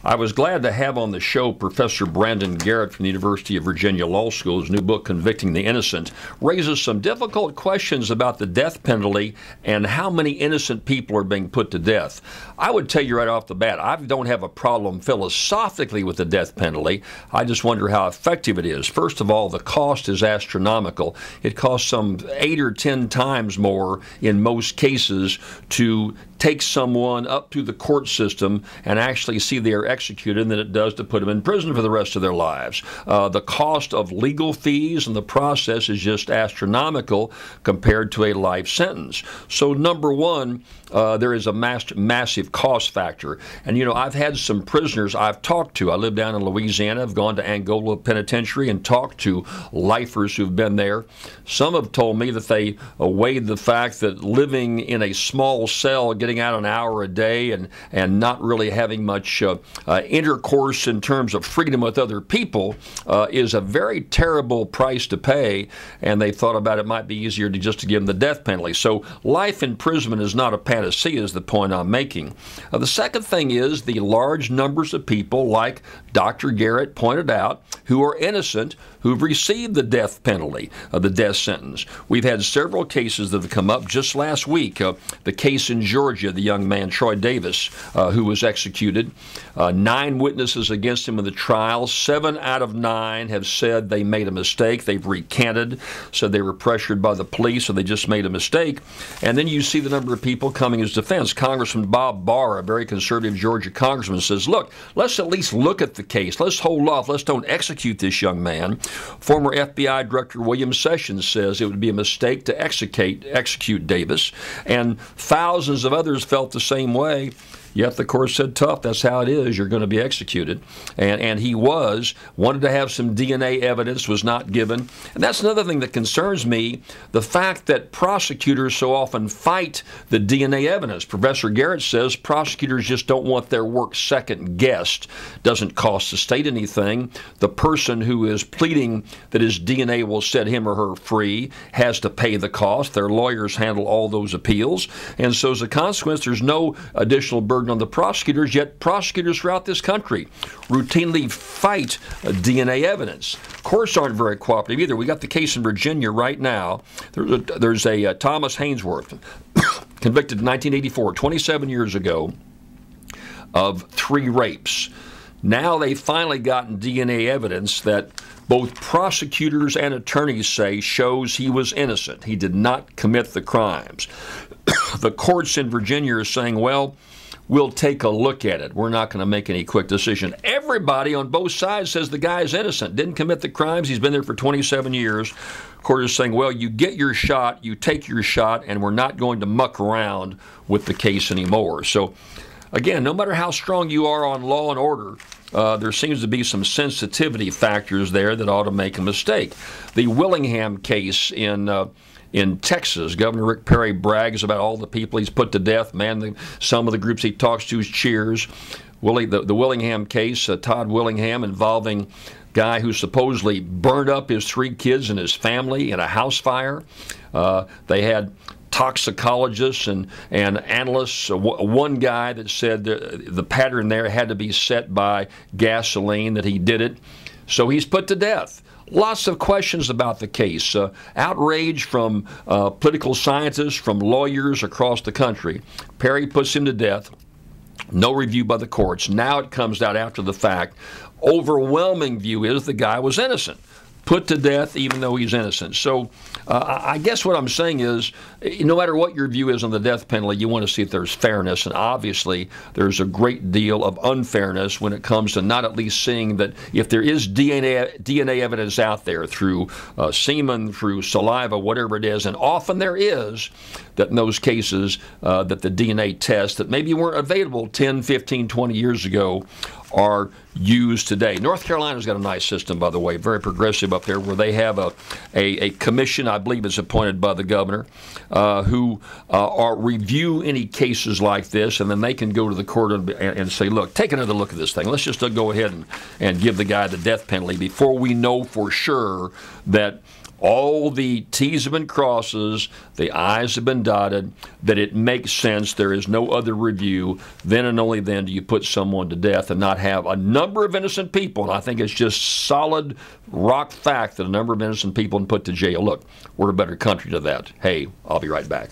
I was glad to have on the show Professor Brandon Garrett from the University of Virginia Law School. His new book, Convicting the Innocent, raises some difficult questions about the death penalty and how many innocent people are being put to death. I would tell you right off the bat, I don't have a problem philosophically with the death penalty. I just wonder how effective it is. First of all, the cost is astronomical. It costs some 8 or 10 times more in most cases to take someone up through the court system and actually see they are executed than it does to put them in prison for the rest of their lives. The cost of legal fees and the process is just astronomical compared to a life sentence. So number one, there is a massive cost factor. And, you know, I've had some prisoners I've talked to. I live down in Louisiana. I've gone to Angola Penitentiary and talked to lifers who've been there. Some have told me that they weighed the fact that living in a small cell, getting out an hour a day and not really having much intercourse in terms of freedom with other people is a very terrible price to pay, and they thought about it might be easier to just to give them the death penalty. So life imprisonment is not a panacea, is the point I'm making. The second thing is the large numbers of people, like Dr. Garrett pointed out, who are innocent, who've received the death penalty, the death sentence. We've had several cases that have come up just last week. The case in Georgia, the young man, Troy Davis, who was executed. 9 witnesses against him in the trial. 7 out of 9 have said they made a mistake. They've recanted, said they were pressured by the police, so they just made a mistake. And then you see the number of people coming as defense. Congressman Bob Barr, a very conservative Georgia congressman, says, look, let's at least look at the case. Let's hold off. Let's don't execute this young man. Former FBI Director William Sessions says it would be a mistake to execute Davis, and thousands of others felt the same way. Yet the court said, tough, that's how it is, you're going to be executed. And he wanted to have some DNA evidence, was not given. And that's another thing that concerns me, the fact that prosecutors so often fight the DNA evidence. Professor Garrett says prosecutors just don't want their work second-guessed. Doesn't cost the state anything. The person who is pleading that his DNA will set him or her free has to pay the cost. Their lawyers handle all those appeals. And so as a consequence, there's no additional burden on the prosecutors, yet prosecutors throughout this country routinely fight DNA evidence. Courts aren't very cooperative either. We got the case in Virginia right now. There's a Thomas Hainsworth, convicted in 1984, 27 years ago, of 3 rapes. Now they've finally gotten DNA evidence that both prosecutors and attorneys say shows he was innocent. He did not commit the crimes. The courts in Virginia are saying, well, we'll take a look at it. We're not going to make any quick decision. Everybody on both sides says the guy is innocent, didn't commit the crimes. He's been there for 27 years. Court is saying, well, you get your shot, you take your shot, and we're not going to muck around with the case anymore. So, again, no matter how strong you are on law and order, there seems to be some sensitivity factors there that ought to make a mistake. The Willingham case in Texas, Governor Rick Perry brags about all the people he's put to death. Man, some of the groups he talks to cheers. The Willingham case, Todd Willingham, involving a guy who supposedly burned up his 3 kids and his family in a house fire. They had toxicologists and analysts. One guy that said the pattern there had to be set by gasoline, that he did it. So he's put to death. Lots of questions about the case. Outrage from political scientists, from lawyers across the country. Perry puts him to death. No review by the courts. Now it comes out after the fact. Overwhelming view is the guy was innocent. Put to death even though he's innocent. So I guess what I'm saying is, no matter what your view is on the death penalty, you want to see if there's fairness. And obviously, there's a great deal of unfairness when it comes to not at least seeing that if there is DNA evidence out there through semen, through saliva, whatever it is, and often there is, that in those cases that the DNA tests that maybe weren't available 10, 15, 20 years ago are used today. North Carolina's got a nice system, by the way, very progressive up there, where they have a commission, I believe is appointed by the governor, who review any cases like this, and then they can go to the court and say, look, take another look at this thing. Let's just go ahead and give the guy the death penalty before we know for sure that all the T's have been crosses, the I's have been dotted, that it makes sense. There is no other review. Then and only then do you put someone to death and not have a number of innocent people. And I think it's just solid rock fact that a number of innocent people have been put to jail. Look, we're a better country to that. Hey, I'll be right back.